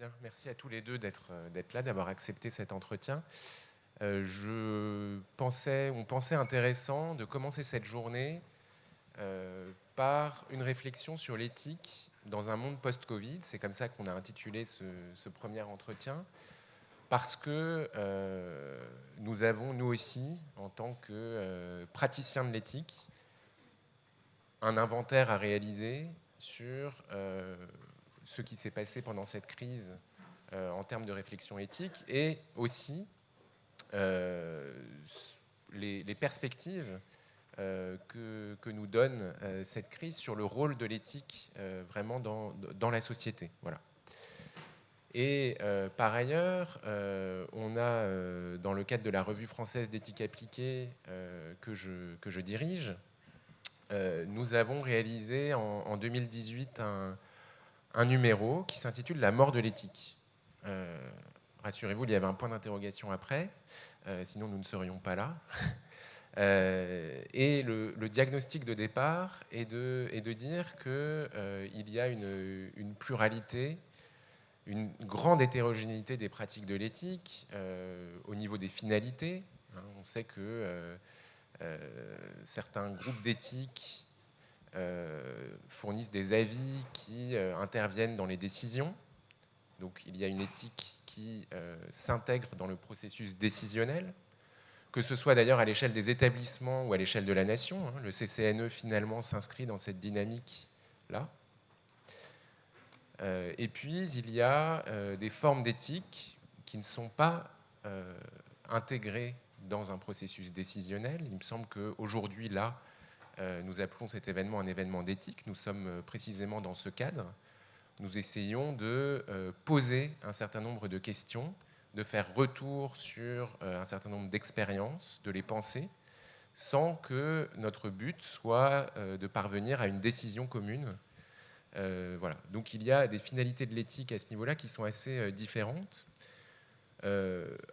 Bien, merci à tous les deux d'être là, d'avoir accepté cet entretien. On pensait intéressant de commencer cette journée par une réflexion sur l'éthique dans un monde post-Covid. C'est comme ça qu'on a intitulé ce premier entretien, parce que nous avons, nous aussi, en tant que praticiens de l'éthique, un inventaire à réaliser sur ce qui s'est passé pendant cette crise en termes de réflexion éthique, et aussi les perspectives que nous donne cette crise sur le rôle de l'éthique vraiment dans la société. Voilà. Et par ailleurs, on a, dans le cadre de la Revue française d'éthique appliquée que je dirige, nous avons réalisé en 2018 un numéro qui s'intitule « La mort de l'éthique ». Rassurez-vous, il y avait un point d'interrogation après, sinon nous ne serions pas là. Et le diagnostic de départ est de dire qu'il y a une pluralité, une grande hétérogénéité des pratiques de l'éthique au niveau des finalités. On sait que certains groupes d'éthique fournissent des avis qui interviennent dans les décisions. Donc il y a une éthique qui s'intègre dans le processus décisionnel, que ce soit d'ailleurs à l'échelle des établissements ou à l'échelle de la nation. Le CCNE finalement s'inscrit dans cette dynamique-là. Et puis il y a des formes d'éthique qui ne sont pas intégrées dans un processus décisionnel. Il me semble qu'aujourd'hui, là, nous appelons cet événement un événement d'éthique. Nous sommes précisément dans ce cadre. Nous essayons de poser un certain nombre de questions, de faire retour sur un certain nombre d'expériences, de les penser, sans que notre but soit de parvenir à une décision commune. Voilà. Donc il y a des finalités de l'éthique à ce niveau-là qui sont assez différentes.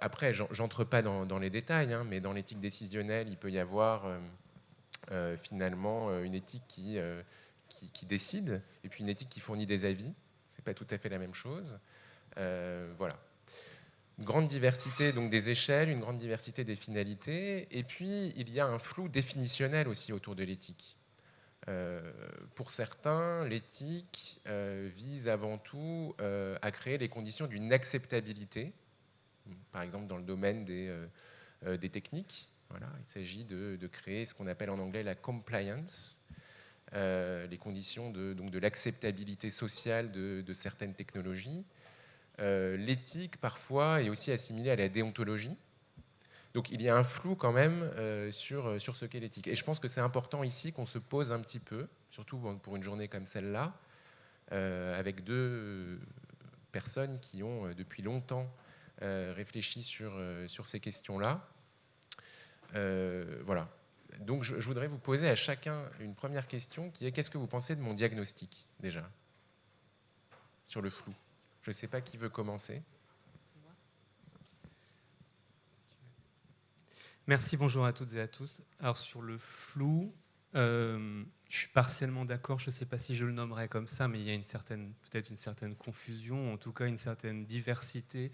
Après, j'entre pas dans les détails, mais dans l'éthique décisionnelle, il peut y avoir finalement une éthique qui décide, et puis une éthique qui fournit des avis. C'est pas tout à fait la même chose. Voilà. Une grande diversité donc des échelles, une grande diversité des finalités, et puis il y a un flou définitionnel aussi autour de l'éthique. Pour certains, l'éthique vise avant tout à créer les conditions d'une acceptabilité, par exemple dans le domaine des techniques. Voilà, il s'agit de créer ce qu'on appelle en anglais la compliance, les conditions de l'acceptabilité sociale de certaines technologies. L'éthique, parfois, est aussi assimilée à la déontologie. Donc il y a un flou quand même sur ce qu'est l'éthique. Et je pense que c'est important ici qu'on se pose un petit peu, surtout pour une journée comme celle-là, avec deux personnes qui ont depuis longtemps réfléchi sur ces questions-là. Voilà. Donc je voudrais vous poser à chacun une première question qui est: qu'est-ce que vous pensez de mon diagnostic, déjà, sur le flou? Je ne sais pas qui veut commencer. Merci, bonjour à toutes et à tous. Alors sur le flou, je suis partiellement d'accord, je ne sais pas si je le nommerais comme ça, mais il y a peut-être une certaine confusion, en tout cas une certaine diversité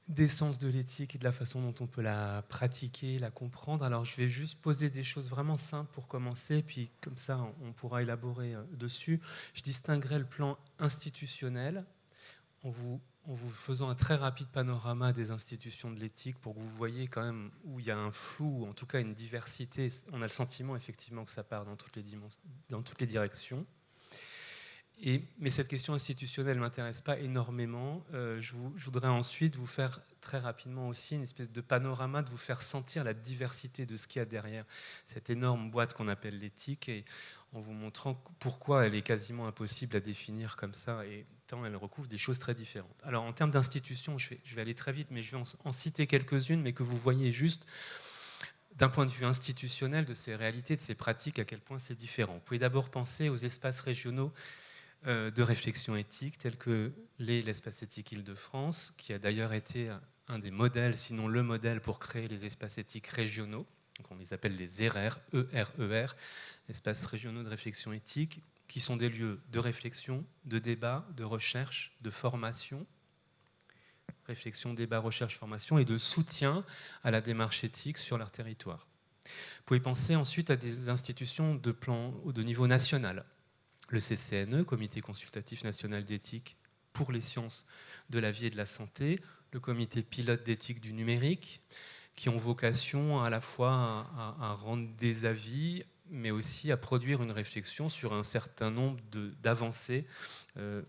des sens de l'éthique et de la façon dont on peut la pratiquer, la comprendre. Alors je vais juste poser des choses vraiment simples pour commencer, puis comme ça on pourra élaborer dessus. Je distinguerai le plan institutionnel en vous faisant un très rapide panorama des institutions de l'éthique pour que vous voyez quand même où il y a un flou, ou en tout cas une diversité. On a le sentiment effectivement que ça part dans toutes les directions. Mais cette question institutionnelle ne m'intéresse pas énormément. Je voudrais ensuite vous faire très rapidement aussi une espèce de panorama, de vous faire sentir la diversité de ce qu'il y a derrière cette énorme boîte qu'on appelle l'éthique, et en vous montrant pourquoi elle est quasiment impossible à définir comme ça, et tant elle recouvre des choses très différentes. Alors en termes d'institutions, je vais aller très vite, mais je vais en citer quelques-unes, mais que vous voyez juste d'un point de vue institutionnel de ces réalités, de ces pratiques, à quel point c'est différent. Vous pouvez d'abord penser aux espaces régionaux de réflexion éthique, tels que l'espace éthique Île-de-France, qui a d'ailleurs été un des modèles, sinon le modèle, pour créer les espaces éthiques régionaux Donc on les appelle les ERR, ERER, espaces régionaux de réflexion éthique, qui sont des lieux de réflexion, de débat, de recherche, de formation, réflexion, débat, recherche, formation, et de soutien à la démarche éthique sur leur territoire. Vous pouvez penser ensuite à des institutions de niveau national. Le CCNE, Comité consultatif national d'éthique pour les sciences de la vie et de la santé, le comité pilote d'éthique du numérique, qui ont vocation à la fois à rendre des avis, mais aussi à produire une réflexion sur un certain nombre d'avancées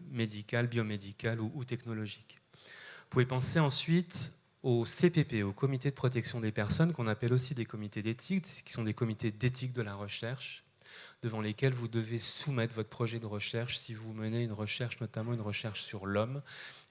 médicales, biomédicales ou technologiques. Vous pouvez penser ensuite au CPP, au comité de protection des personnes, qu'on appelle aussi des comités d'éthique, qui sont des comités d'éthique de la recherche, devant lesquels vous devez soumettre votre projet de recherche si vous menez une recherche, notamment une recherche sur l'homme,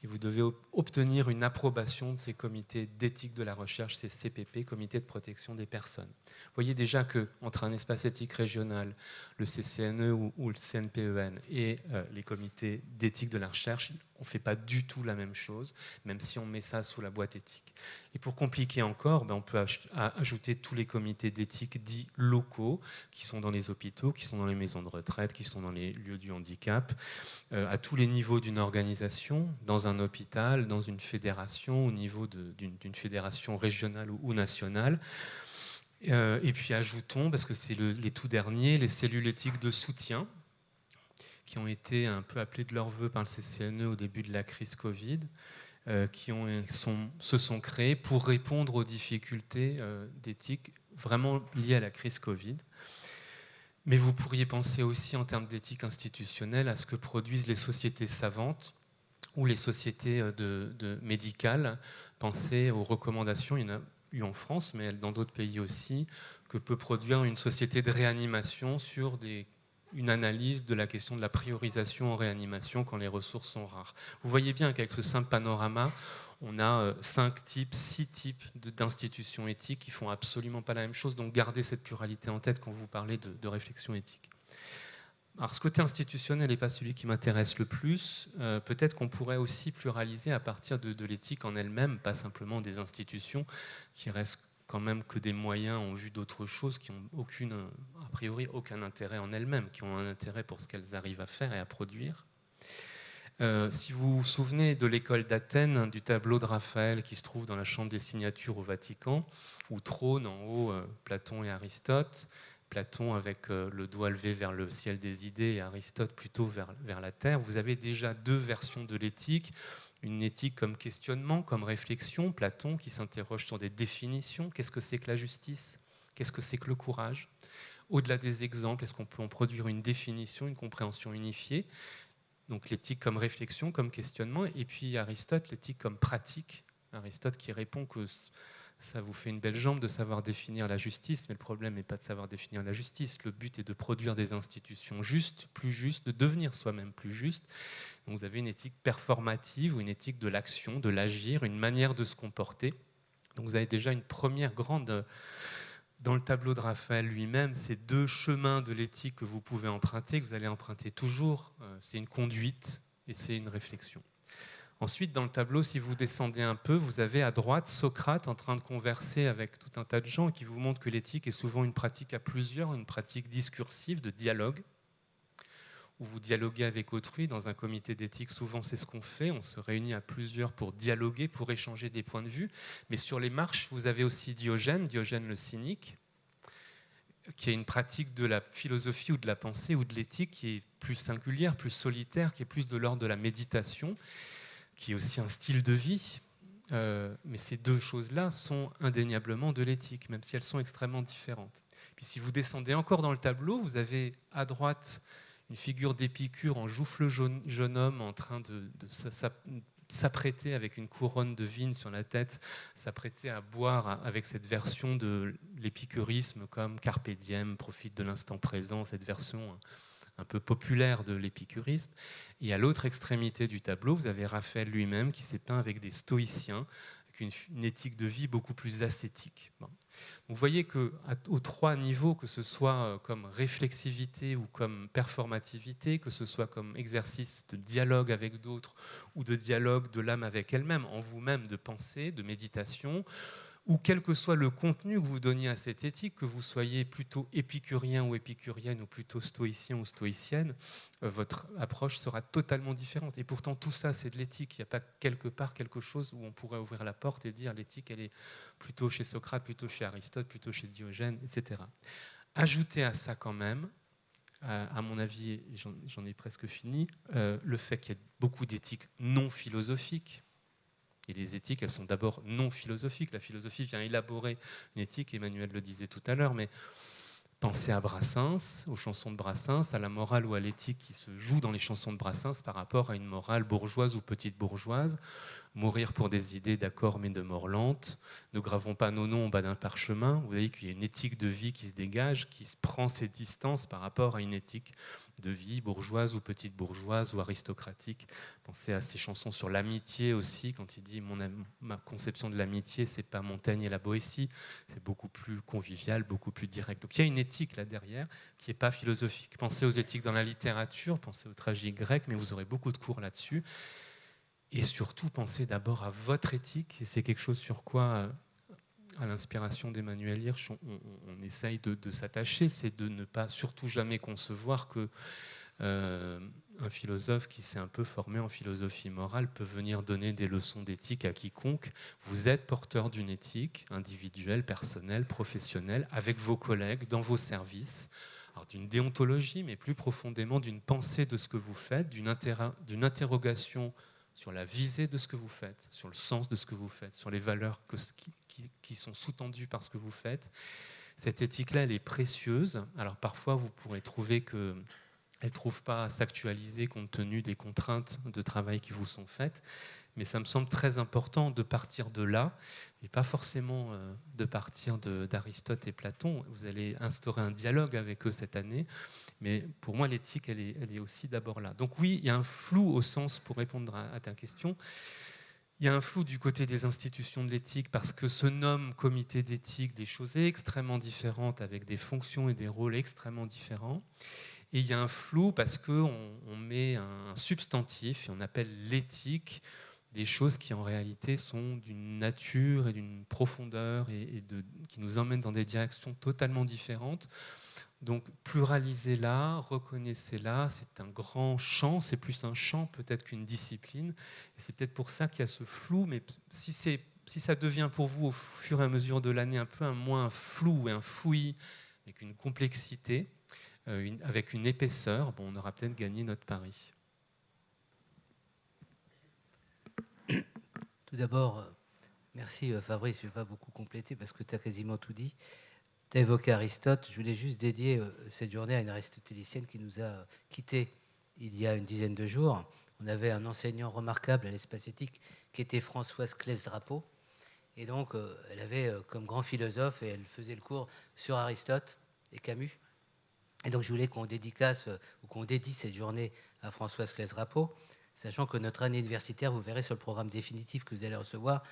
et vous devez obtenir une approbation de ces comités d'éthique de la recherche, ces CPP, comités de protection des personnes. Vous voyez déjà qu'entre un espace éthique régional, le CCNE ou le CNPEN, et les comités d'éthique de la recherche, on ne fait pas du tout la même chose, même si on met ça sous la boîte éthique. Et pour compliquer encore, on peut ajouter tous les comités d'éthique dits locaux, qui sont dans les hôpitaux, qui sont dans les maisons de retraite, qui sont dans les lieux du handicap, à tous les niveaux d'une organisation, dans un hôpital, dans une fédération, au niveau d'une fédération régionale ou nationale. Et puis ajoutons, parce que c'est les tout derniers, les cellules éthiques de soutien, qui ont été un peu appelées de leur vœu par le CCNE au début de la crise Covid, qui se sont créées pour répondre aux difficultés d'éthique vraiment liées à la crise Covid. Mais vous pourriez penser aussi en termes d'éthique institutionnelle à ce que produisent les sociétés savantes ou les sociétés médicales. Pensez aux recommandations, il y en a eu en France, mais dans d'autres pays aussi, que peut produire une société de réanimation sur une analyse de la question de la priorisation en réanimation quand les ressources sont rares. Vous voyez bien qu'avec ce simple panorama, on a 6 types d'institutions éthiques qui ne font absolument pas la même chose, donc gardez cette pluralité en tête quand vous parlez de réflexion éthique. Alors ce côté institutionnel n'est pas celui qui m'intéresse le plus. Peut-être qu'on pourrait aussi pluraliser à partir de l'éthique en elle-même, pas simplement des institutions qui restent quand même que des moyens en vue d'autres choses qui n'ont a priori aucun intérêt en elles-mêmes, qui ont un intérêt pour ce qu'elles arrivent à faire et à produire. Si vous vous souvenez de l'école d'Athènes, du tableau de Raphaël qui se trouve dans la chambre des signatures au Vatican, où trônent en haut Platon et Aristote, Platon avec le doigt levé vers le ciel des idées et Aristote plutôt vers la terre, vous avez déjà 2 versions de l'éthique. Une éthique comme questionnement, comme réflexion, Platon qui s'interroge sur des définitions. Qu'est-ce que c'est que la justice ? Qu'est-ce que c'est que le courage ? Au-delà des exemples, est-ce qu'on peut en produire une définition, une compréhension unifiée ? Donc l'éthique comme réflexion, comme questionnement, et puis Aristote, l'éthique comme pratique. Aristote qui répond que ça vous fait une belle jambe de savoir définir la justice, mais le problème n'est pas de savoir définir la justice. Le but est de produire des institutions justes, plus justes, de devenir soi-même plus juste. Donc vous avez une éthique performative ou une éthique de l'action, de l'agir, une manière de se comporter. Donc vous avez déjà une première grande... Dans le tableau de Raphaël lui-même, ces 2 chemins de l'éthique que vous pouvez emprunter, que vous allez emprunter toujours, c'est une conduite et c'est une réflexion. Ensuite, dans le tableau, si vous descendez un peu, vous avez à droite Socrate en train de converser avec tout un tas de gens qui vous montrent que l'éthique est souvent une pratique à plusieurs, une pratique discursive, de dialogue, où vous dialoguez avec autrui. Dans un comité d'éthique, souvent c'est ce qu'on fait, on se réunit à plusieurs pour dialoguer, pour échanger des points de vue. Mais sur les marches, vous avez aussi Diogène le cynique, qui est une pratique de la philosophie ou de la pensée ou de l'éthique qui est plus singulière, plus solitaire, qui est plus de l'ordre de la méditation, qui est aussi un style de vie. Mais ces 2 choses-là sont indéniablement de l'éthique, même si elles sont extrêmement différentes. Puis si vous descendez encore dans le tableau, vous avez à droite une figure d'Épicure en jouffle jeune homme en train de s'apprêter avec une couronne de vigne sur la tête, s'apprêter à boire avec cette version de l'épicurisme comme Carpe diem, profite de l'instant présent, cette version un peu populaire de l'épicurisme. Et à l'autre extrémité du tableau, vous avez Raphaël lui-même qui s'est peint avec des stoïciens, avec une éthique de vie beaucoup plus ascétique. Bon. Donc vous voyez qu'aux 3 niveaux, que ce soit comme réflexivité ou comme performativité, que ce soit comme exercice de dialogue avec d'autres ou de dialogue de l'âme avec elle-même, en vous-même, de pensée, de méditation, ou quel que soit le contenu que vous donniez à cette éthique, que vous soyez plutôt épicurien ou épicurienne ou plutôt stoïcien ou stoïcienne, votre approche sera totalement différente. Et pourtant, tout ça, c'est de l'éthique. Il n'y a pas quelque part quelque chose où on pourrait ouvrir la porte et dire l'éthique, elle est plutôt chez Socrate, plutôt chez Aristote, plutôt chez Diogène, etc. Ajoutez à ça quand même, à mon avis, j'en ai presque fini, le fait qu'il y ait beaucoup d'éthiques non philosophiques. Et les éthiques, elles sont d'abord non philosophiques. La philosophie vient élaborer une éthique, Emmanuel le disait tout à l'heure, mais pensez à Brassens, aux chansons de Brassens, à la morale ou à l'éthique qui se joue dans les chansons de Brassens par rapport à une morale bourgeoise ou petite bourgeoise. Mourir pour des idées, d'accord, mais de mort lente. Ne gravons pas nos noms en bas d'un parchemin. Vous voyez qu'il y a une éthique de vie qui se dégage, qui prend ses distances par rapport à une éthique de vie bourgeoise ou petite bourgeoise ou aristocratique. Pensez à ces chansons sur l'amitié aussi, quand il dit ma conception de l'amitié, c'est pas Montaigne et la Boétie, c'est beaucoup plus convivial, beaucoup plus direct. Donc il y a une éthique là derrière qui n'est pas philosophique. Pensez aux éthiques dans la littérature, pensez aux tragiques grecs, mais vous aurez beaucoup de cours là-dessus. Et surtout, pensez d'abord à votre éthique, et c'est quelque chose sur quoi, à l'inspiration d'Emmanuel Hirsch, on essaye de s'attacher, c'est de ne pas surtout jamais concevoir que un philosophe qui s'est un peu formé en philosophie morale peut venir donner des leçons d'éthique à quiconque. Vous êtes porteur d'une éthique individuelle, personnelle, professionnelle, avec vos collègues, dans vos services. Alors, d'une déontologie, mais plus profondément d'une pensée de ce que vous faites, d'une interrogation sur la visée de ce que vous faites, sur le sens de ce que vous faites, sur les valeurs qui sont sous-tendues par ce que vous faites. Cette éthique-là, elle est précieuse. Alors parfois, vous pourrez trouver qu'elle ne trouve pas à s'actualiser compte tenu des contraintes de travail qui vous sont faites. Mais ça me semble très important de partir de là, et pas forcément de partir d'Aristote et Platon. Vous allez instaurer un dialogue avec eux cette année. Mais pour moi, l'éthique, elle est aussi d'abord là. Donc oui, il y a un flou au sens, pour répondre à ta question, il y a un flou du côté des institutions de l'éthique parce que se nomme comité d'éthique des choses extrêmement différentes avec des fonctions et des rôles extrêmement différents. Et il y a un flou parce qu'on met un substantif et on appelle l'éthique des choses qui en réalité sont d'une nature et d'une profondeur qui nous emmènent dans des directions totalement différentes. Donc pluralisez-la, reconnaissez-la, c'est un grand champ, c'est plus un champ peut-être qu'une discipline. Et c'est peut-être pour ça qu'il y a ce flou, mais si ça devient pour vous au fur et à mesure de l'année un peu moins un flou et un fouillis, avec une complexité, avec une épaisseur, on aura peut-être gagné notre pari. Tout d'abord, merci Fabrice, je ne vais pas beaucoup compléter parce que tu as quasiment tout dit. Tu as évoqué Aristote, je voulais juste dédier cette journée à une aristotélicienne qui nous a quittés il y a une dizaine de jours. On avait un enseignant remarquable à l'espace éthique qui était Françoise Claise-Drapeau. Et donc, elle avait comme grand philosophe, et elle faisait le cours sur Aristote et Camus. Et donc, je voulais qu'on dédicace ou qu'on dédie cette journée à Françoise Claise-Drapeau, sachant que notre année universitaire, vous verrez sur le programme définitif que vous allez recevoir,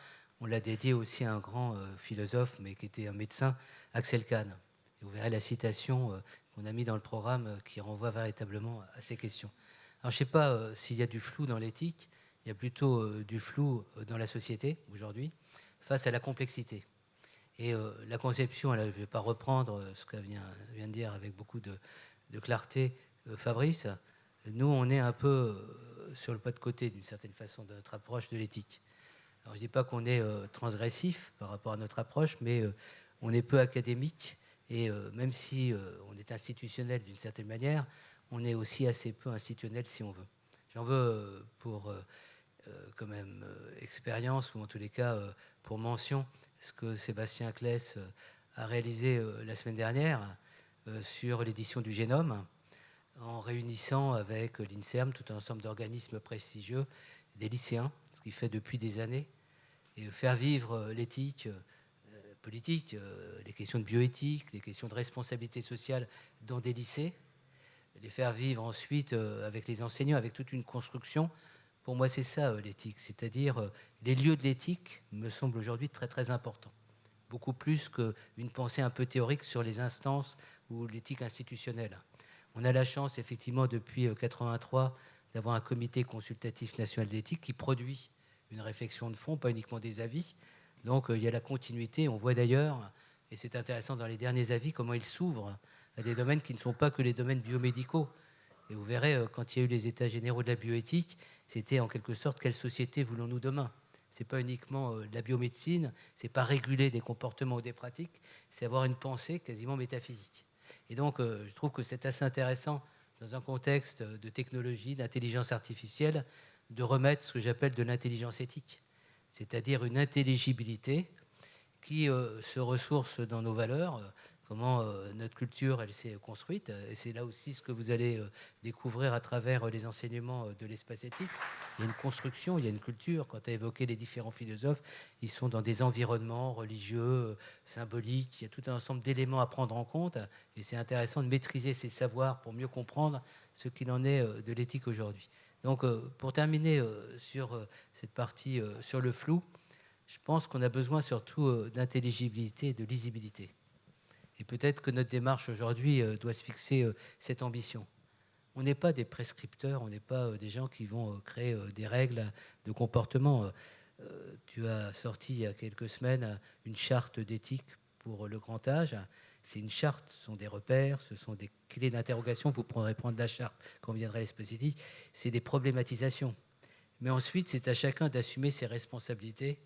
on l'a dédié aussi à un grand philosophe, mais qui était un médecin, Axel Kahn. Et vous verrez la citation qu'on a mis dans le programme qui renvoie véritablement à ces questions. Alors, je ne sais pas s'il y a du flou dans l'éthique, il y a plutôt du flou dans la société aujourd'hui, face à la complexité. Et la conception, je ne vais pas reprendre ce que vient de dire avec beaucoup de clarté Fabrice. Nous, on est un peu sur le pas de côté, d'une certaine façon, de notre approche de l'éthique. Alors, je ne dis pas qu'on est transgressif par rapport à notre approche, mais on est peu académique. Et même si on est institutionnel d'une certaine manière, on est aussi assez peu institutionnel si on veut. J'en veux pour quand même expérience, ou en tous les cas pour mention, ce que Sébastien Claes a réalisé la semaine dernière sur l'édition du génome, en réunissant avec l'INSERM tout un ensemble d'organismes prestigieux, des lycéens, ce qu'il fait depuis des années, et faire vivre l'éthique politique, les questions de bioéthique, les questions de responsabilité sociale dans des lycées, les faire vivre ensuite avec les enseignants, avec toute une construction. Pour moi, c'est ça l'éthique, c'est-à-dire les lieux de l'éthique me semblent aujourd'hui très très importants, beaucoup plus qu'une pensée un peu théorique sur les instances ou l'éthique institutionnelle. On a la chance, effectivement, depuis 1983, d'avoir un comité consultatif national d'éthique qui produit une réflexion de fond, pas uniquement des avis. Donc il y a la continuité. On voit d'ailleurs, et c'est intéressant dans les derniers avis, comment ils s'ouvrent à des domaines qui ne sont pas que les domaines biomédicaux. Et vous verrez, quand il y a eu les états généraux de la bioéthique, c'était en quelque sorte quelle société voulons-nous demain. Ce n'est pas uniquement de la biomédecine, ce n'est pas réguler des comportements ou des pratiques, c'est avoir une pensée quasiment métaphysique. Et donc je trouve que c'est assez intéressant dans un contexte de technologie, d'intelligence artificielle, de remettre ce que j'appelle de l'intelligence éthique, c'est-à-dire une intelligibilité qui se ressource dans nos valeurs, comment notre culture elle s'est construite. Et c'est là aussi ce que vous allez découvrir à travers les enseignements de l'espace éthique. Il y a une construction, il y a une culture. Quand tu as évoqué les différents philosophes, ils sont dans des environnements religieux, symboliques. Il y a tout un ensemble d'éléments à prendre en compte. Et c'est intéressant de maîtriser ces savoirs pour mieux comprendre ce qu'il en est de l'éthique aujourd'hui. Donc pour terminer sur cette partie sur le flou, je pense qu'on a besoin surtout d'intelligibilité et de lisibilité. Et peut-être que notre démarche aujourd'hui doit se fixer cette ambition. On n'est pas des prescripteurs, on n'est pas des gens qui vont créer des règles de comportement. Tu as sorti il y a quelques semaines une charte d'éthique pour le grand âge. C'est une charte, ce sont des repères, ce sont des clés d'interrogation. Vous pourrez prendre la charte quand vous viendrez à l'espace éthique. C'est des problématisations. Mais ensuite, c'est à chacun d'assumer ses responsabilités.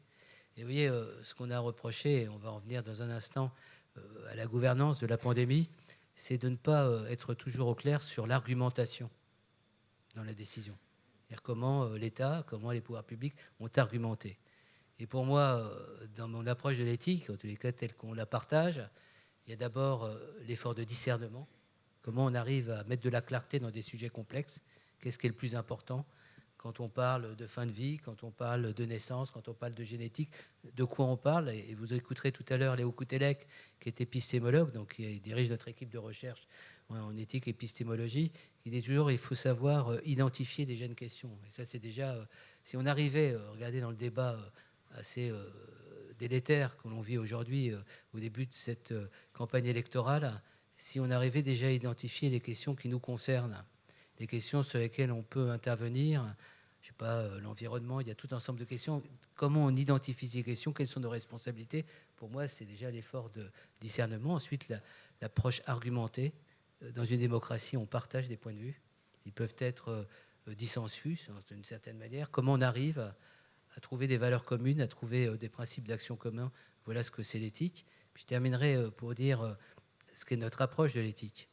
Et vous voyez, ce qu'on a reproché, et on va en venir dans un instant, à la gouvernance de la pandémie, c'est de ne pas être toujours au clair sur l'argumentation dans la décision. C'est-à-dire comment l'État, comment les pouvoirs publics ont argumenté. Et pour moi, dans mon approche de l'éthique, en tous les cas telle qu'on la partage, il y a d'abord l'effort de discernement. Comment on arrive à mettre de la clarté dans des sujets complexes. Qu'est-ce qui est le plus important quand on parle de fin de vie, quand on parle de naissance, quand on parle de génétique, de quoi on parle. Et vous écouterez tout à l'heure Léo Koutelek, qui est épistémologue, donc qui dirige notre équipe de recherche en éthique et épistémologie. Il dit toujours il faut savoir identifier des jeunes questions. Et ça, c'est déjà, si on arrivait, regardez dans le débat assez délétère que l'on vit aujourd'hui au début de cette campagne électorale, si on arrivait déjà à identifier les questions qui nous concernent, les questions sur lesquelles on peut intervenir, je ne sais pas, l'environnement, il y a tout un ensemble de questions. Comment on identifie ces questions? Quelles sont nos responsabilités? Pour moi, c'est déjà l'effort de discernement. Ensuite, l'approche argumentée. Dans une démocratie, on partage des points de vue. Ils peuvent être dissensus, d'une certaine manière. Comment on arrive à trouver des valeurs communes, à trouver des principes d'action communs? Voilà ce que c'est l'éthique. Puis je terminerai pour dire ce qu'est notre approche de l'éthique.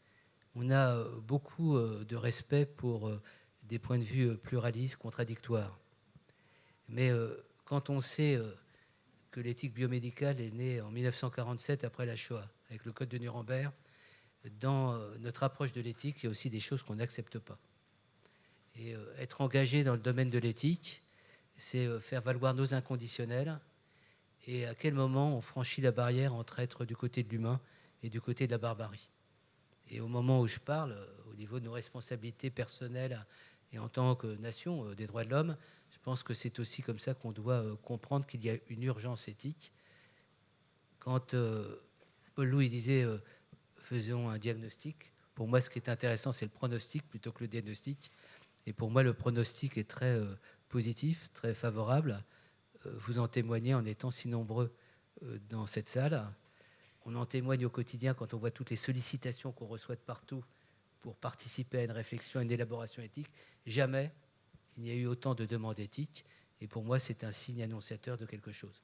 On a beaucoup de respect pour des points de vue pluralistes, contradictoires. Mais quand on sait que l'éthique biomédicale est née en 1947 après la Shoah, avec le code de Nuremberg, dans notre approche de l'éthique, il y a aussi des choses qu'on n'accepte pas. Et être engagé dans le domaine de l'éthique, c'est faire valoir nos inconditionnels. Et à quel moment on franchit la barrière entre être du côté de l'humain et du côté de la barbarie. Et au moment où je parle, au niveau de nos responsabilités personnelles et en tant que nation des droits de l'homme, je pense que c'est aussi comme ça qu'on doit comprendre qu'il y a une urgence éthique. Quand Paul Louis disait faisons un diagnostic, pour moi ce qui est intéressant c'est le pronostic plutôt que le diagnostic. Et pour moi le pronostic est très positif, très favorable. Vous en témoignez en étant si nombreux dans cette salle. On en témoigne au quotidien quand on voit toutes les sollicitations qu'on reçoit de partout pour participer à une réflexion, à une élaboration éthique. Jamais il n'y a eu autant de demandes éthiques. Et pour moi, c'est un signe annonciateur de quelque chose.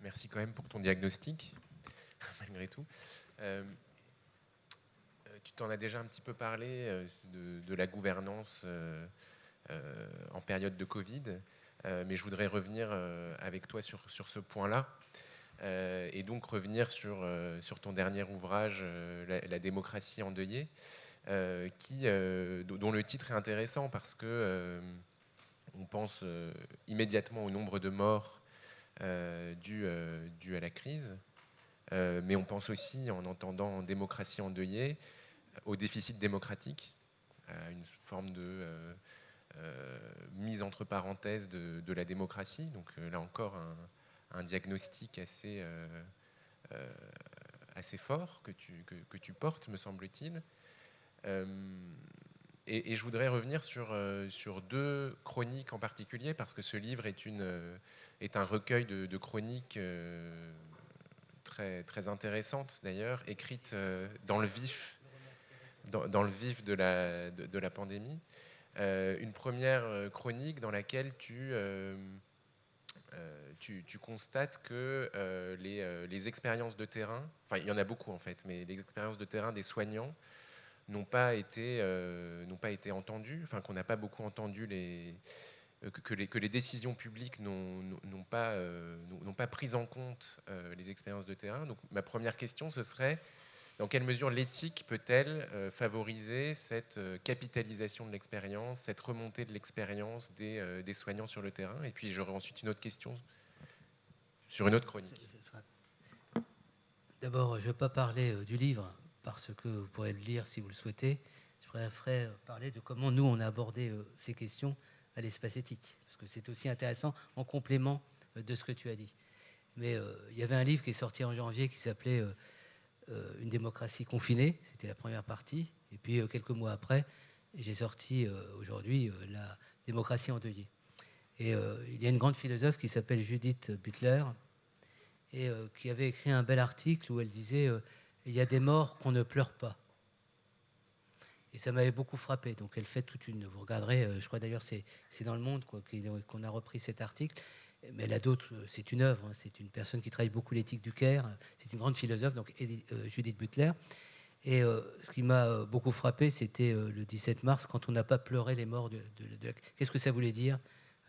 Merci quand même pour ton diagnostic, malgré tout. Tu t'en as déjà un petit peu parlé de la gouvernance en période de Covid, mais je voudrais revenir avec toi sur ce point-là. Et donc revenir sur ton dernier ouvrage, la démocratie endeuillée, dont le titre est intéressant parce que on pense immédiatement au nombre de morts dus à la crise, mais on pense aussi, en entendant démocratie endeuillée, au déficit démocratique, à une forme de mise entre parenthèses de la démocratie. Donc là encore, un diagnostic assez fort que tu portes, me semble-t-il. Et je voudrais revenir sur 2 chroniques en particulier, parce que ce livre est un recueil de chroniques très, très intéressantes d'ailleurs, écrites dans le vif, dans le vif de la pandémie. Une première chronique dans laquelle tu constates que les expériences de terrain, enfin il y en a beaucoup en fait, mais les expériences de terrain des soignants n'ont pas été entendues, enfin qu'on n'a pas beaucoup entendu que les décisions publiques n'ont pas pris en compte les expériences de terrain. Donc ma première question, ce serait: dans quelle mesure l'éthique peut-elle favoriser cette capitalisation de l'expérience, cette remontée de l'expérience des soignants sur le terrain? Et puis j'aurai ensuite une autre question sur une autre chronique. D'abord, je ne vais pas parler du livre, parce que vous pourrez le lire si vous le souhaitez. Je préférerais parler de comment nous, on a abordé ces questions à l'espace éthique, parce que c'est aussi intéressant en complément de ce que tu as dit. Mais il y avait un livre qui est sorti en janvier qui s'appelait Une démocratie confinée, c'était la première partie. Et puis quelques mois après, j'ai sorti aujourd'hui La démocratie endeuillée. Et il y a une grande philosophe qui s'appelle Judith Butler, et qui avait écrit un bel article où elle disait il y a des morts qu'on ne pleure pas. Et ça m'avait beaucoup frappé. Donc elle fait toute une... Vous regarderez, je crois d'ailleurs c'est dans Le Monde qu'on a repris cet article. Mais elle a d'autres... C'est une œuvre. Hein, c'est une personne qui travaille beaucoup l'éthique du Caire. C'est une grande philosophe, donc Judith Butler. Et ce qui m'a beaucoup frappé, c'était le 17 mars, quand on n'a pas pleuré les morts de... Qu'est-ce que ça voulait dire?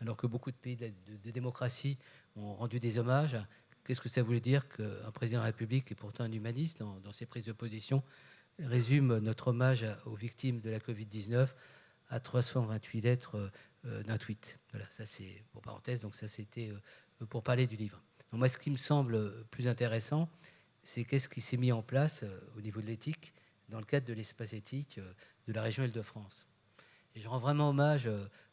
Alors que beaucoup de pays de démocratie ont rendu des hommages. Qu'est-ce que ça voulait dire qu'un président de la République, qui est pourtant un humaniste dans ses prises de position, résume notre hommage aux victimes de la Covid-19 à 328 lettres d'un tweet. Voilà, ça c'est pour parenthèse, donc ça c'était pour parler du livre. Donc moi, ce qui me semble plus intéressant, c'est qu'est-ce qui s'est mis en place au niveau de l'éthique dans le cadre de l'espace éthique de la région Île-de-France. Et je rends vraiment hommage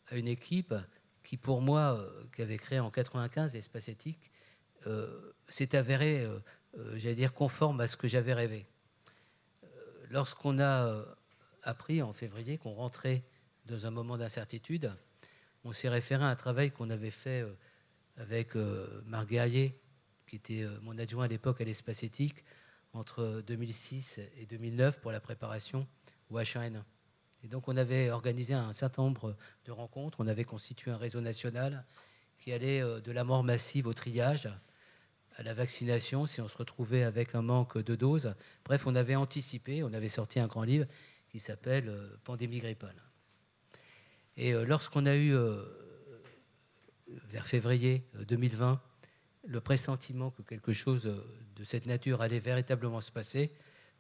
à une équipe qui, pour moi, qui avait créé en 95 l'espace éthique, s'est avérée, j'allais dire, conforme à ce que j'avais rêvé. Lorsqu'on a appris en février qu'on rentrait dans un moment d'incertitude, on s'est référé à un travail qu'on avait fait avec Marc Guerrier, qui était mon adjoint à l'époque à l'espace éthique, entre 2006 et 2009 pour la préparation au H1N1. Et donc on avait organisé un certain nombre de rencontres, on avait constitué un réseau national qui allait de la mort massive au triage, à la vaccination, si on se retrouvait avec un manque de doses. Bref, on avait anticipé, on avait sorti un grand livre qui s'appelle Pandémie grippale. Et lorsqu'on a eu, vers février 2020, le pressentiment que quelque chose de cette nature allait véritablement se passer,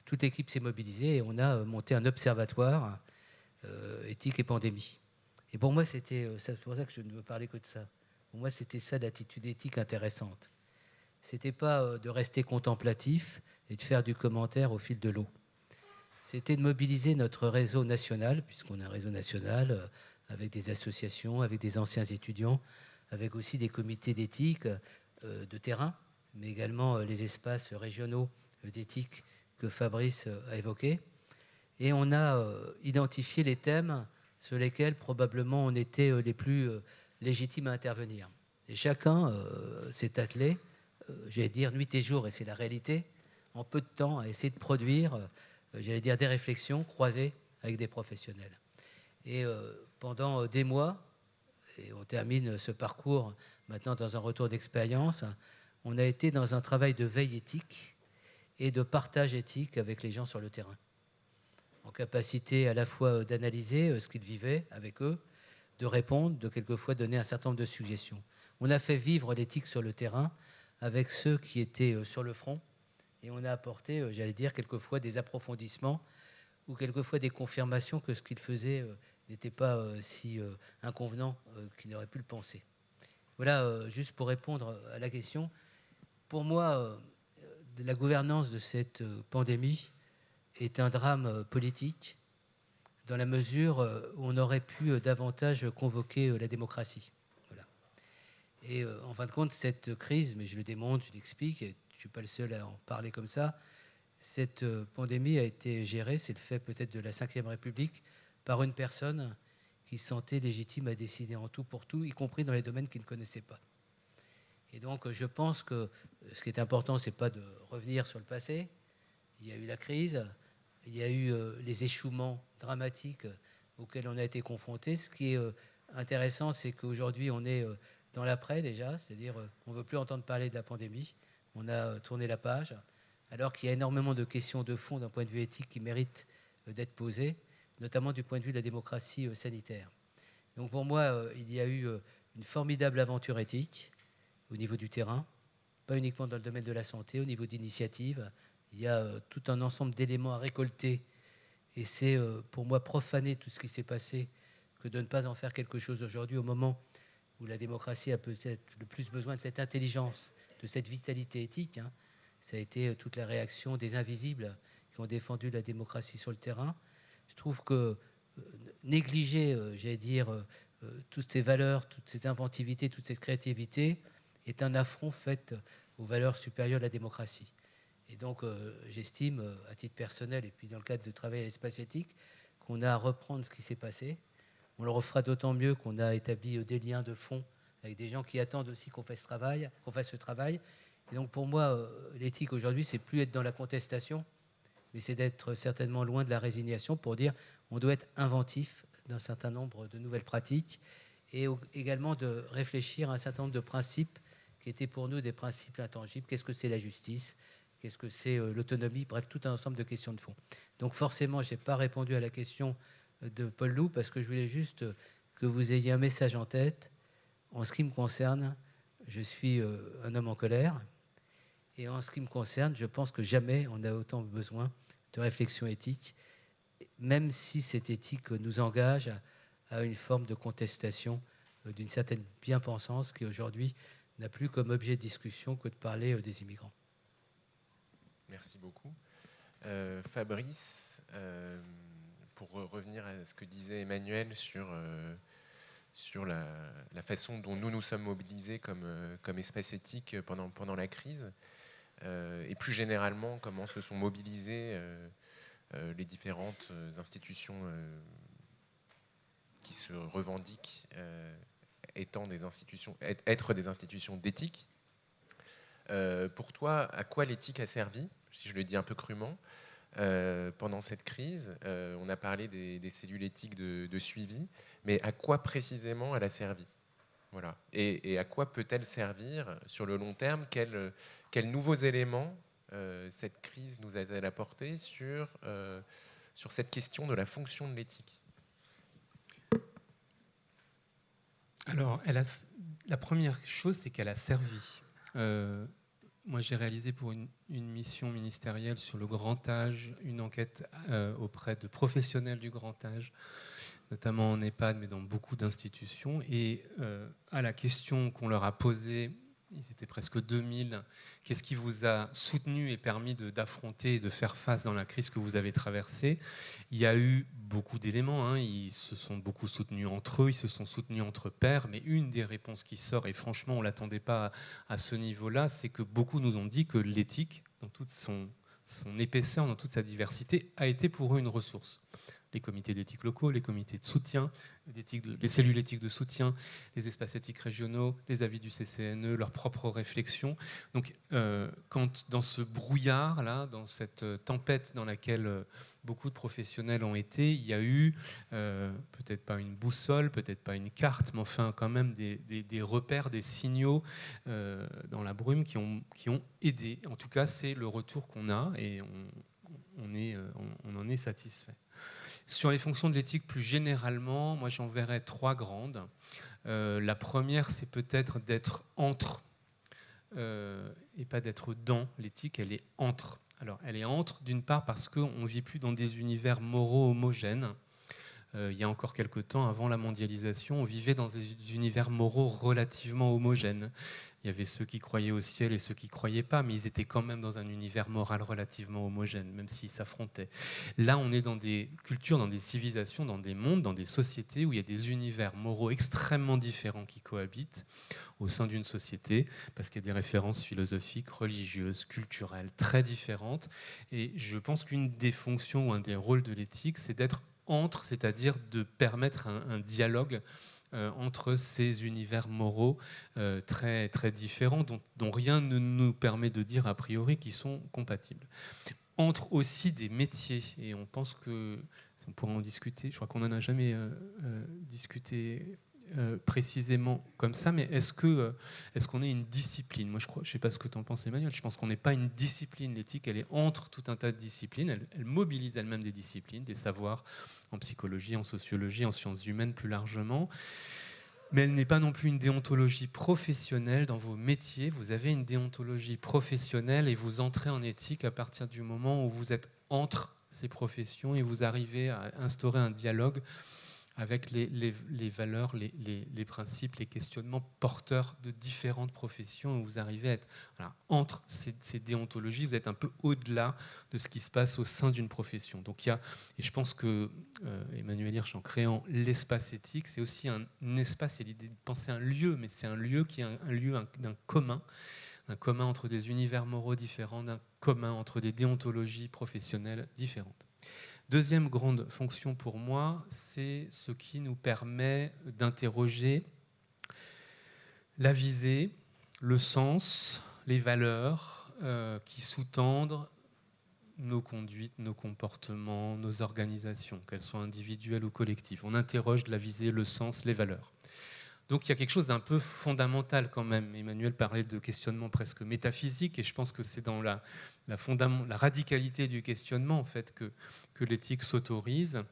toute l'équipe s'est mobilisée et on a monté un observatoire éthique et pandémie. Et pour moi, c'est pour ça que je ne veux parler que de ça. Pour moi, c'était ça l'attitude éthique intéressante. C'était pas de rester contemplatif et de faire du commentaire au fil de l'eau. C'était de mobiliser notre réseau national, puisqu'on a un réseau national avec des associations, avec des anciens étudiants, avec aussi des comités d'éthique de terrain, mais également les espaces régionaux d'éthique que Fabrice a évoqués. Et on a identifié les thèmes sur lesquels probablement on était les plus légitimes à intervenir. Et chacun s'est attelé, j'allais dire nuit et jour, et c'est la réalité, en peu de temps à essayer de produire, j'allais dire, des réflexions croisées avec des professionnels. Et pendant des mois, et on termine ce parcours maintenant dans un retour d'expérience, on a été dans un travail de veille éthique et de partage éthique avec les gens sur le terrain, en capacité à la fois d'analyser ce qu'ils vivaient avec eux, de répondre, de quelquefois donner un certain nombre de suggestions. On a fait vivre l'éthique sur le terrain avec ceux qui étaient sur le front, et on a apporté, j'allais dire, quelquefois des approfondissements ou quelquefois des confirmations que ce qu'ils faisaient n'était pas si inconvenant qu'ils n'auraient pu le penser. Voilà, juste pour répondre à la question. Pour moi, la gouvernance de cette pandémie est un drame politique, dans la mesure où on aurait pu davantage convoquer la démocratie. Voilà. Et en fin de compte, cette crise, mais je le démontre, je l'explique, et je ne suis pas le seul à en parler comme ça, cette pandémie a été gérée, c'est le fait peut-être de la Ve République, par une personne qui se sentait légitime à décider en tout pour tout, y compris dans les domaines qu'il ne connaissait pas. Et donc, je pense que ce qui est important, ce n'est pas de revenir sur le passé. Il y a eu la crise, il y a eu les échouements dramatiques auxquels on a été confrontés. Ce qui est intéressant, c'est qu'aujourd'hui, on est dans l'après déjà, c'est-à-dire on ne veut plus entendre parler de la pandémie. On a tourné la page, alors qu'il y a énormément de questions de fond d'un point de vue éthique qui méritent d'être posées, notamment du point de vue de la démocratie sanitaire. Donc pour moi, il y a eu une formidable aventure éthique au niveau du terrain, pas uniquement dans le domaine de la santé, au niveau d'initiative. Il y a tout un ensemble d'éléments à récolter et c'est pour moi profaner tout ce qui s'est passé que de ne pas en faire quelque chose aujourd'hui au moment où la démocratie a peut-être le plus besoin de cette intelligence, de cette vitalité éthique. Hein. Ça a été toute la réaction des invisibles qui ont défendu la démocratie sur le terrain. Je trouve que négliger, j'allais dire, toutes ces valeurs, toute cette inventivité, toute cette créativité est un affront fait aux valeurs supérieures de la démocratie. Et donc, j'estime, à titre personnel, et puis dans le cadre de travail à l'espace éthique, qu'on a à reprendre ce qui s'est passé. On le refera d'autant mieux qu'on a établi des liens de fond avec des gens qui attendent aussi qu'on fasse ce travail. Et donc, pour moi, l'éthique aujourd'hui, c'est plus être dans la contestation, mais c'est d'être certainement loin de la résignation pour dire on doit être inventif d'un certain nombre de nouvelles pratiques et également de réfléchir à un certain nombre de principes qui étaient pour nous des principes intangibles. Qu'est-ce que c'est la justice ? Qu'est-ce que c'est l'autonomie ? Bref, tout un ensemble de questions de fond. Donc forcément, je n'ai pas répondu à la question de Paul Loup parce que je voulais juste que vous ayez un message en tête. En ce qui me concerne, je suis un homme en colère. Et en ce qui me concerne, je pense que jamais on a autant besoin de réflexion éthique, même si cette éthique nous engage à une forme de contestation d'une certaine bien-pensance qui aujourd'hui n'a plus comme objet de discussion que de parler des immigrants. Merci beaucoup. Fabrice, pour revenir à ce que disait Emmanuel sur la façon dont nous sommes mobilisés comme espace éthique pendant la crise, et plus généralement, comment se sont mobilisées les différentes institutions qui se revendiquent être des institutions d'éthique. Pour toi, à quoi l'éthique a servi, si je le dis un peu crûment, pendant cette crise? On a parlé des cellules éthiques de suivi, mais à quoi précisément elle a servi? Voilà. Et à quoi peut-elle servir sur le long terme? Quels nouveaux éléments cette crise nous a-t-elle apporté sur cette question de la fonction de l'éthique? Alors, la première chose, c'est qu'elle a servi. Moi, j'ai réalisé pour une mission ministérielle sur le grand âge, une enquête auprès de professionnels du grand âge, notamment en EHPAD, mais dans beaucoup d'institutions. Et à la question qu'on leur a posée, ils étaient presque 2000, qu'est-ce qui vous a soutenu et permis d'affronter et de faire face dans la crise que vous avez traversée? Il y a eu beaucoup d'éléments, hein. Ils se sont beaucoup soutenus entre eux, ils se sont soutenus entre pairs, mais une des réponses qui sort, et franchement on ne l'attendait pas à ce niveau-là, c'est que beaucoup nous ont dit que l'éthique, dans toute son épaisseur, dans toute sa diversité, a été pour eux une ressource. Les comités d'éthique locaux, les comités de soutien, les cellules éthiques de soutien, les espaces éthiques régionaux, les avis du CCNE, leurs propres réflexions. Donc, quand dans ce brouillard-là, dans cette tempête dans laquelle beaucoup de professionnels ont été, il y a eu peut-être pas une boussole, peut-être pas une carte, mais enfin quand même des repères, des signaux dans la brume qui ont aidé. En tout cas, c'est le retour qu'on a et on en est satisfait. Sur les fonctions de l'éthique plus généralement, moi j'en verrais trois grandes. La première, c'est peut-être d'être entre et pas d'être dans l'éthique, elle est entre. Alors elle est entre, d'une part parce qu'on ne vit plus dans des univers moraux homogènes. Il y a encore quelque temps, avant la mondialisation, on vivait dans des univers moraux relativement homogènes. Il y avait ceux qui croyaient au ciel et ceux qui ne croyaient pas, mais ils étaient quand même dans un univers moral relativement homogène, même s'ils s'affrontaient. Là, on est dans des cultures, dans des civilisations, dans des mondes, dans des sociétés où il y a des univers moraux extrêmement différents qui cohabitent au sein d'une société, parce qu'il y a des références philosophiques, religieuses, culturelles très différentes. Et je pense qu'une des fonctions ou un des rôles de l'éthique, c'est d'être entre, c'est-à-dire de permettre un dialogue entre ces univers moraux très, très différents, dont rien ne nous permet de dire a priori qu'ils sont compatibles. Entre aussi des métiers, et on pense que, on pourra en discuter, je crois qu'on n'en a jamais discuté précisément comme ça, mais est-ce qu'on est une discipline? Moi, je ne sais pas ce que tu en penses, Emmanuel, je pense qu'on n'est pas une discipline. L'éthique, elle est entre tout un tas de disciplines, elle mobilise elle-même des disciplines, des savoirs en psychologie, en sociologie, en sciences humaines plus largement, mais elle n'est pas non plus une déontologie professionnelle. Dans vos métiers, vous avez une déontologie professionnelle et vous entrez en éthique à partir du moment où vous êtes entre ces professions et vous arrivez à instaurer un dialogue avec les valeurs, les principes, les questionnements porteurs de différentes professions, et vous arrivez à être entre ces déontologies, vous êtes un peu au-delà de ce qui se passe au sein d'une profession. Donc il y a, et je pense que Emmanuel Hirsch, en créant l'espace éthique, c'est aussi un espace, il y a l'idée de penser un lieu, mais c'est un lieu qui est un lieu d'un commun, un commun entre des univers moraux différents, d'un commun entre des déontologies professionnelles différentes. Deuxième grande fonction pour moi, c'est ce qui nous permet d'interroger la visée, le sens, les valeurs qui sous-tendent nos conduites, nos comportements, nos organisations, qu'elles soient individuelles ou collectives. On interroge la visée, le sens, les valeurs. Donc il y a quelque chose d'un peu fondamental quand même. Emmanuel parlait de questionnement presque métaphysique, et je pense que c'est dans la radicalité du questionnement en fait que l'éthique s'autorise.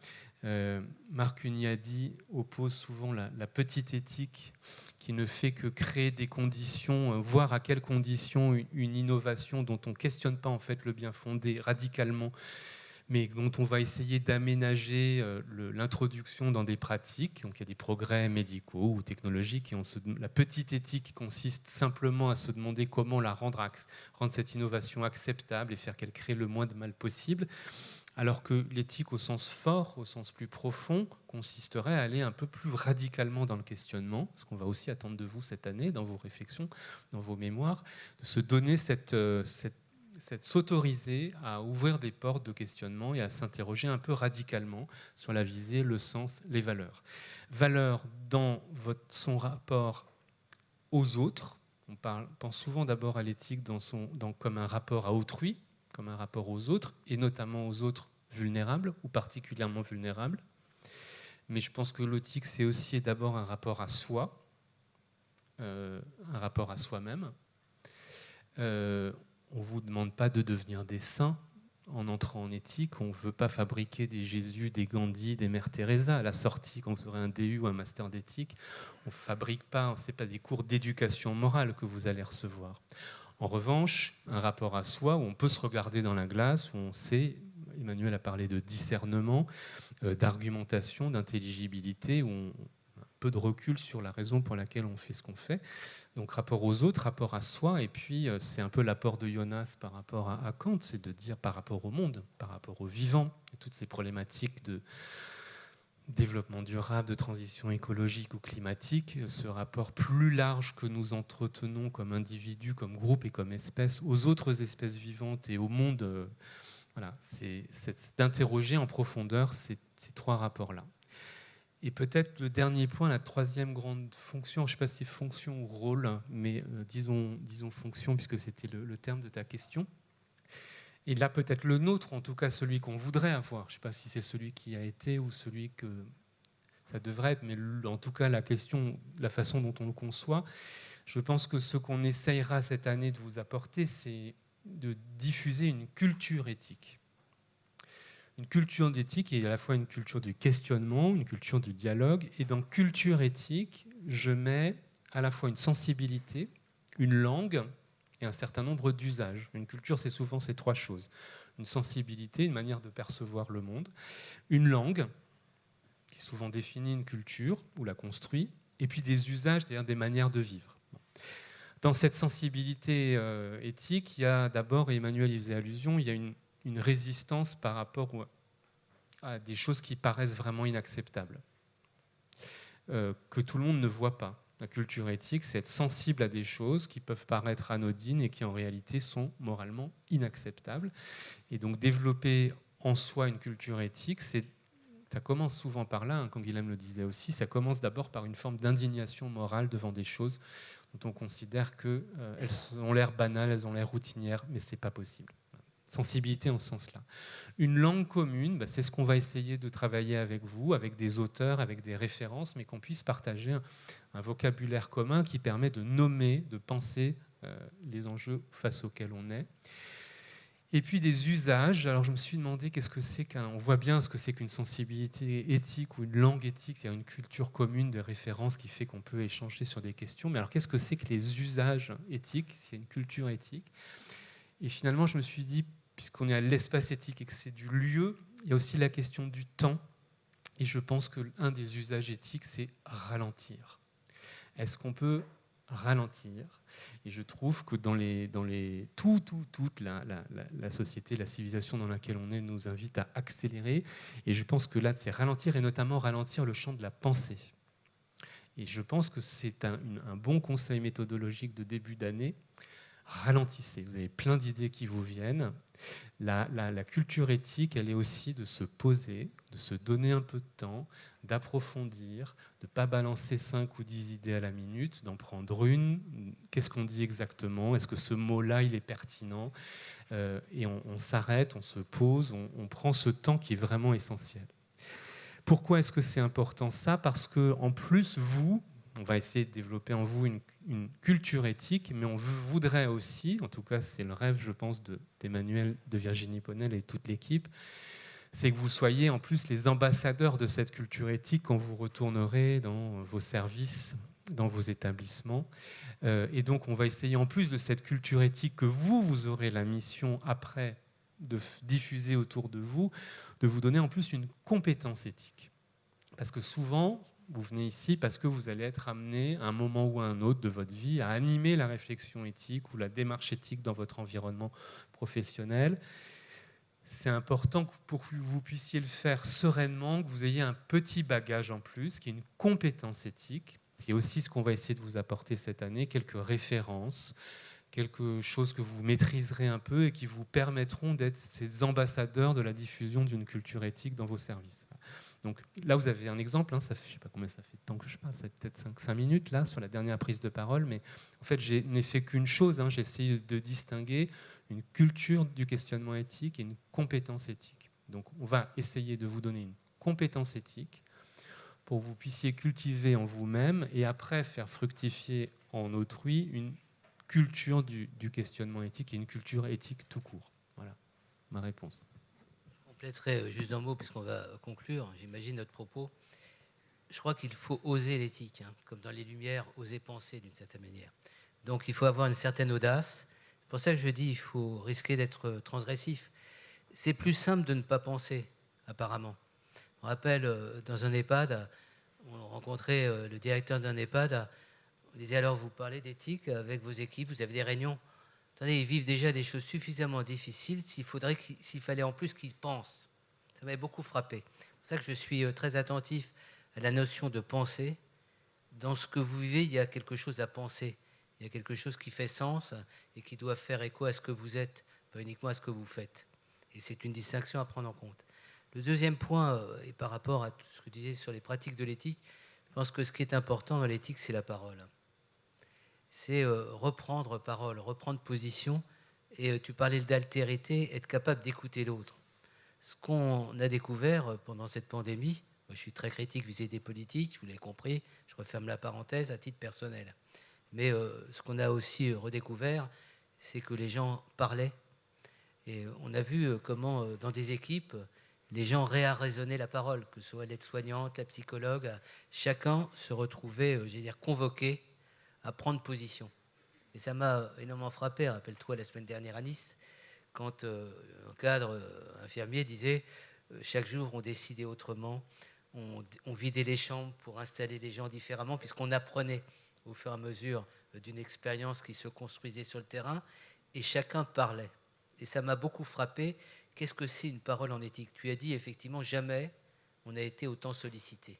Marc Hunyadi oppose souvent la petite éthique qui ne fait que créer des conditions, voir à quelles conditions une innovation dont on ne questionne pas en fait le bien fondé radicalement, mais dont on va essayer d'aménager l'introduction dans des pratiques. Donc il y a des progrès médicaux ou technologiques, et la petite éthique consiste simplement à se demander comment rendre cette innovation acceptable et faire qu'elle crée le moins de mal possible, alors que l'éthique au sens fort, au sens plus profond, consisterait à aller un peu plus radicalement dans le questionnement, ce qu'on va aussi attendre de vous cette année, dans vos réflexions, dans vos mémoires, de se donner s'autoriser à ouvrir des portes de questionnement et à s'interroger un peu radicalement sur la visée, le sens, les valeurs. Valeurs dans son rapport aux autres. On pense souvent d'abord à l'éthique comme un rapport à autrui, comme un rapport aux autres, et notamment aux autres vulnérables ou particulièrement vulnérables. Mais je pense que l'éthique, c'est aussi d'abord un rapport à soi, un rapport à soi-même. On ne vous demande pas de devenir des saints en entrant en éthique. On ne veut pas fabriquer des Jésus, des Gandhi, des Mères Teresa. À la sortie, quand vous aurez un DU ou un master d'éthique, on ne fabrique pas, ce n'est pas des cours d'éducation morale que vous allez recevoir. En revanche, un rapport à soi où on peut se regarder dans la glace, où on sait, Emmanuel a parlé de discernement, d'argumentation, d'intelligibilité, où on a un peu de recul sur la raison pour laquelle on fait ce qu'on fait. Donc rapport aux autres, rapport à soi, et puis c'est un peu l'apport de Jonas par rapport à Kant, c'est de dire par rapport au monde, par rapport au vivant, et toutes ces problématiques de développement durable, de transition écologique ou climatique, ce rapport plus large que nous entretenons comme individus, comme groupe et comme espèce aux autres espèces vivantes et au monde, c'est d'interroger en profondeur ces trois rapports-là. Et peut-être le dernier point, la troisième grande fonction, je ne sais pas si c'est fonction ou rôle, mais disons fonction, puisque c'était le terme de ta question. Et là, peut-être le nôtre, en tout cas celui qu'on voudrait avoir. Je ne sais pas si c'est celui qui a été ou celui que ça devrait être, mais en tout cas, la question, la façon dont on le conçoit, je pense que ce qu'on essayera cette année de vous apporter, c'est de diffuser une culture éthique. Une culture d'éthique est à la fois une culture du questionnement, une culture du dialogue. Et dans culture éthique, je mets à la fois une sensibilité, une langue et un certain nombre d'usages. Une culture, c'est souvent ces trois choses. Une sensibilité, une manière de percevoir le monde. Une langue, qui souvent définit une culture ou la construit. Et puis des usages, c'est-à-dire des manières de vivre. Dans cette sensibilité éthique, il y a d'abord, et Emmanuel y faisait allusion, il y a une résistance par rapport à des choses qui paraissent vraiment inacceptables, que tout le monde ne voit pas. La culture éthique, c'est être sensible à des choses qui peuvent paraître anodines et qui en réalité sont moralement inacceptables. Et donc développer en soi une culture éthique, c'est ça commence souvent par là, hein, quand Guilhem le disait aussi, ça commence d'abord par une forme d'indignation morale devant des choses dont on considère qu'elles ont l'air banales, elles ont l'air routinières, mais ce n'est pas possible. Sensibilité en ce sens-là. Une langue commune, c'est ce qu'on va essayer de travailler avec vous, avec des auteurs, avec des références, mais qu'on puisse partager un vocabulaire commun qui permet de nommer, de penser les enjeux face auxquels on est. Et puis des usages. Alors je me suis demandé qu'est-ce que c'est on voit bien ce que c'est qu'une sensibilité éthique ou une langue éthique, il y a une culture commune de référence qui fait qu'on peut échanger sur des questions. Mais alors qu'est-ce que c'est que les usages éthiques, s'il y a une culture éthique? Et finalement je me suis dit, puisqu'on est à l'espace éthique et que c'est du lieu, il y a aussi la question du temps. Et je pense qu'un des usages éthiques, c'est ralentir. Est-ce qu'on peut ralentir? Et je trouve que toute la société, la civilisation dans laquelle on est nous invite à accélérer. Et je pense que là, c'est ralentir, et notamment ralentir le champ de la pensée. Et je pense que c'est un bon conseil méthodologique de début d'année. Ralentissez, vous avez plein d'idées qui vous viennent. La culture éthique, elle est aussi de se poser, de se donner un peu de temps, d'approfondir, de ne pas balancer 5 ou 10 idées à la minute, d'en prendre une. Qu'est-ce qu'on dit exactement? Est-ce que ce mot-là, il est pertinent? Et on s'arrête, on se pose, on prend ce temps qui est vraiment essentiel. Pourquoi est-ce que c'est important ça? Parce qu'en plus, on va essayer de développer en vous une culture éthique, mais on voudrait aussi, en tout cas c'est le rêve, je pense, d'Emmanuel, de Virginie Ponel et toute l'équipe, c'est que vous soyez en plus les ambassadeurs de cette culture éthique quand vous retournerez dans vos services, dans vos établissements. Et donc on va essayer, en plus de cette culture éthique que vous aurez la mission après de diffuser autour de vous donner en plus une compétence éthique. Parce que souvent, vous venez ici parce que vous allez être amené à un moment ou à un autre de votre vie à animer la réflexion éthique ou la démarche éthique dans votre environnement professionnel. C'est important que pour que vous puissiez le faire sereinement, que vous ayez un petit bagage en plus, qui est une compétence éthique, qui est aussi ce qu'on va essayer de vous apporter cette année, quelques références, quelque chose que vous maîtriserez un peu et qui vous permettront d'être ces ambassadeurs de la diffusion d'une culture éthique dans vos services. Donc là, vous avez un exemple, je ne sais pas combien ça fait de temps que je parle, c'est peut-être 5 minutes là, sur la dernière prise de parole, mais en fait, je n'ai fait qu'une chose, j'ai essayé de distinguer une culture du questionnement éthique et une compétence éthique. Donc on va essayer de vous donner une compétence éthique pour que vous puissiez cultiver en vous-même et après faire fructifier en autrui une culture du questionnement éthique et une culture éthique tout court. Voilà ma réponse. Je compléterai juste d'un mot, puisqu'on va conclure, j'imagine, notre propos. Je crois qu'il faut oser l'éthique, comme dans les Lumières, oser penser d'une certaine manière. Donc il faut avoir une certaine audace. C'est pour ça que je dis qu'il faut risquer d'être transgressif. C'est plus simple de ne pas penser, apparemment. On rappelle, dans un EHPAD, on rencontrait le directeur d'un EHPAD. On disait alors, vous parlez d'éthique avec vos équipes, vous avez des réunions. Attendez, ils vivent déjà des choses suffisamment difficiles s'il fallait en plus qu'ils pensent. Ça m'avait beaucoup frappé. C'est pour ça que je suis très attentif à la notion de pensée. Dans ce que vous vivez, il y a quelque chose à penser. Il y a quelque chose qui fait sens et qui doit faire écho à ce que vous êtes, pas uniquement à ce que vous faites. Et c'est une distinction à prendre en compte. Le deuxième point, et par rapport à tout ce que tu disais sur les pratiques de l'éthique, je pense que ce qui est important dans l'éthique, c'est la parole. C'est reprendre parole, reprendre position. Et tu parlais d'altérité, être capable d'écouter l'autre. Ce qu'on a découvert pendant cette pandémie, moi je suis très critique vis-à-vis des politiques, vous l'avez compris, je referme la parenthèse à titre personnel. Mais ce qu'on a aussi redécouvert, c'est que les gens parlaient. Et on a vu comment, dans des équipes, les gens réarraisonnaient la parole, que ce soit l'aide-soignante, la psychologue, chacun se retrouvait, convoqué à prendre position. Et ça m'a énormément frappé. Rappelle-toi la semaine dernière à Nice, quand un cadre infirmier disait chaque jour on décidait autrement, on vidait les chambres pour installer les gens différemment, puisqu'on apprenait au fur et à mesure d'une expérience qui se construisait sur le terrain, et chacun parlait. Et ça m'a beaucoup frappé. Qu'est-ce que c'est une parole en éthique? Tu as dit effectivement jamais on a été autant sollicité.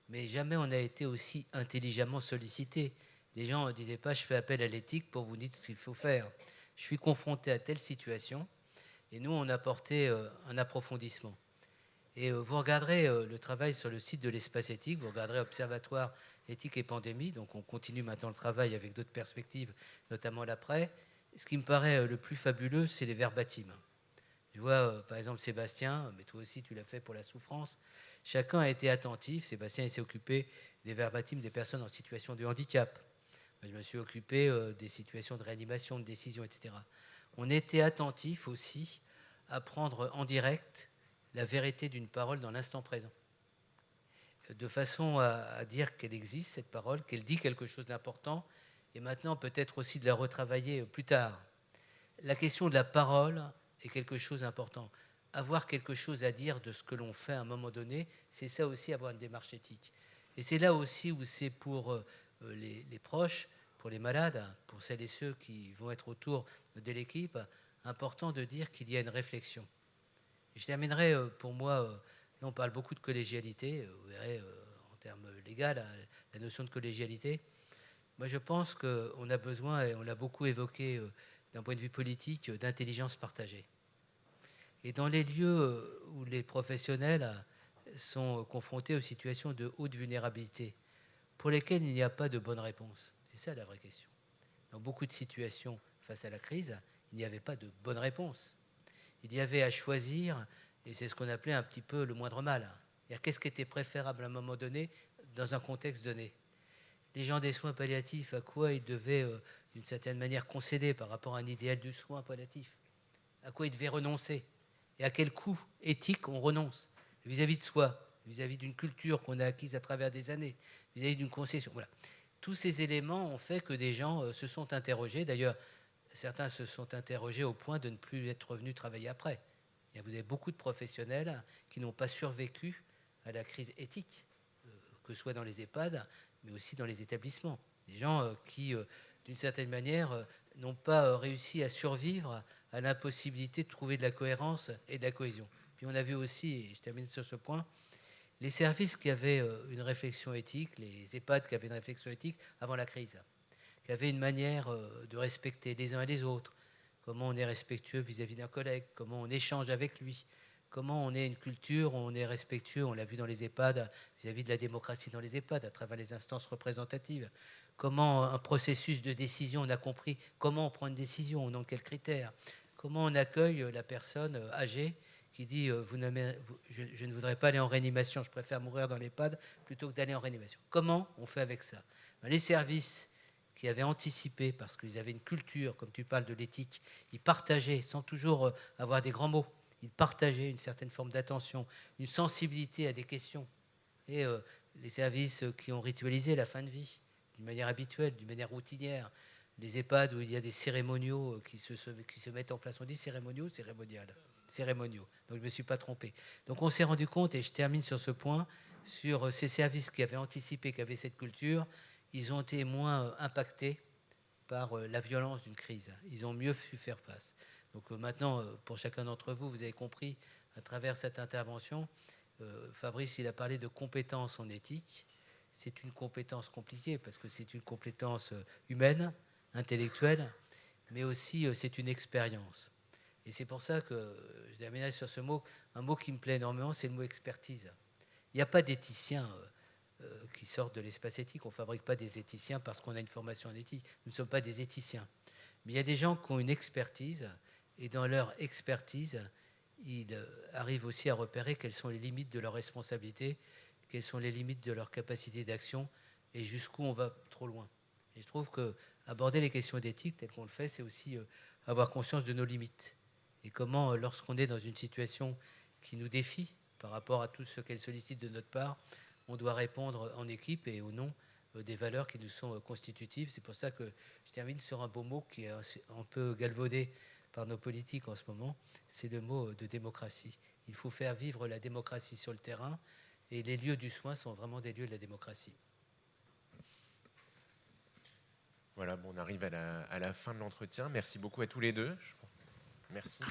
Mais jamais on a été aussi intelligemment sollicité. Les gens ne disaient pas « je fais appel à l'éthique pour vous dire ce qu'il faut faire ». Je suis confronté à telle situation et nous on apportait un approfondissement. Et vous regarderez le travail sur le site de l'Espace Éthique, vous regarderez Observatoire éthique et pandémie, donc on continue maintenant le travail avec d'autres perspectives, notamment l'après. Ce qui me paraît le plus fabuleux, c'est les verbatims. Je vois, par exemple, Sébastien, mais toi aussi tu l'as fait pour la souffrance. Chacun a été attentif. Sébastien, il s'est occupé des verbatims des personnes en situation de handicap. Moi, je me suis occupé des situations de réanimation, de décision, etc. On était attentif aussi à prendre en direct la vérité d'une parole dans l'instant présent, de façon à dire qu'elle existe, cette parole, qu'elle dit quelque chose d'important, et maintenant peut-être aussi de la retravailler plus tard. La question de la parole est quelque chose d'important. Avoir quelque chose à dire de ce que l'on fait à un moment donné, c'est ça aussi, avoir une démarche éthique. Et c'est là aussi où c'est pour les proches, pour les malades, pour celles et ceux qui vont être autour de l'équipe, important de dire qu'il y a une réflexion. Et je terminerai pour moi, là on parle beaucoup de collégialité, vous verrez en termes légaux, la notion de collégialité. Moi je pense qu'on a besoin, et on l'a beaucoup évoqué d'un point de vue politique, d'intelligence partagée. Et dans les lieux où les professionnels sont confrontés aux situations de haute vulnérabilité, pour lesquelles il n'y a pas de bonne réponse, c'est ça la vraie question. Dans beaucoup de situations face à la crise, il n'y avait pas de bonne réponse. Il y avait à choisir, et c'est ce qu'on appelait un petit peu le moindre mal. Qu'est-ce qui était préférable à un moment donné, dans un contexte donné? Les gens des soins palliatifs, à quoi ils devaient, d'une certaine manière, concéder par rapport à un idéal du soin palliatif? À quoi ils devaient renoncer? Et à quel coût éthique on renonce vis-à-vis de soi, vis-à-vis d'une culture qu'on a acquise à travers des années, vis-à-vis d'une concession. Voilà. Tous ces éléments ont fait que des gens se sont interrogés. D'ailleurs, certains se sont interrogés au point de ne plus être revenus travailler après. Et vous avez beaucoup de professionnels qui n'ont pas survécu à la crise éthique, que ce soit dans les EHPAD, mais aussi dans les établissements. Des gens qui, d'une certaine manière, n'ont pas réussi à survivre à l'impossibilité de trouver de la cohérence et de la cohésion. Puis on a vu aussi, et je termine sur ce point, les services qui avaient une réflexion éthique, les EHPAD qui avaient une réflexion éthique avant la crise, qui avaient une manière de respecter les uns et les autres, comment on est respectueux vis-à-vis d'un collègue, comment on échange avec lui, comment on est une culture, on est respectueux, on l'a vu dans les EHPAD, vis-à-vis de la démocratie dans les EHPAD, à travers les instances représentatives, comment un processus de décision, on a compris comment on prend une décision, dans quels critères, comment on accueille la personne âgée qui dit je ne voudrais pas aller en réanimation, je préfère mourir dans l'EHPAD plutôt que d'aller en réanimation. Comment on fait avec ça? Les services qui avaient anticipé, parce qu'ils avaient une culture, comme tu parles de l'éthique, ils partageaient, sans toujours avoir des grands mots, ils partageaient une certaine forme d'attention, une sensibilité à des questions. Et les services qui ont ritualisé la fin de vie, d'une manière habituelle, d'une manière routinière, les EHPAD où il y a des cérémoniaux qui se mettent en place. On dit cérémoniaux, cérémonial, cérémoniaux. Donc je ne me suis pas trompé. Donc on s'est rendu compte, et je termine sur ce point, sur ces services qui avaient anticipé, qui avaient cette culture, ils ont été moins impactés par la violence d'une crise. Ils ont mieux su faire face. Donc maintenant, pour chacun d'entre vous, vous avez compris à travers cette intervention, Fabrice, il a parlé de compétences en éthique. C'est une compétence compliquée parce que c'est une compétence humaine, intellectuelle, mais aussi c'est une expérience. Et c'est pour ça que je terminerai sur ce mot. Un mot qui me plaît énormément, c'est le mot expertise. Il n'y a pas d'éthicien qui sortent de l'espace éthique. On ne fabrique pas des éthiciens parce qu'on a une formation en éthique. Nous ne sommes pas des éthiciens. Mais il y a des gens qui ont une expertise, et dans leur expertise, ils arrivent aussi à repérer quelles sont les limites de leur responsabilité, quelles sont les limites de leur capacité d'action, et jusqu'où on va trop loin. Et je trouve qu'aborder les questions d'éthique, tel qu'on le fait, c'est aussi avoir conscience de nos limites. Et comment, lorsqu'on est dans une situation qui nous défie par rapport à tout ce qu'elle sollicite de notre part, on doit répondre en équipe et au nom des valeurs qui nous sont constitutives. C'est pour ça que je termine sur un beau mot qui est un peu galvaudé par nos politiques en ce moment, c'est le mot de démocratie. Il faut faire vivre la démocratie sur le terrain, et les lieux du soin sont vraiment des lieux de la démocratie. Voilà, bon, on arrive à la fin de l'entretien. Merci beaucoup à tous les deux. Merci.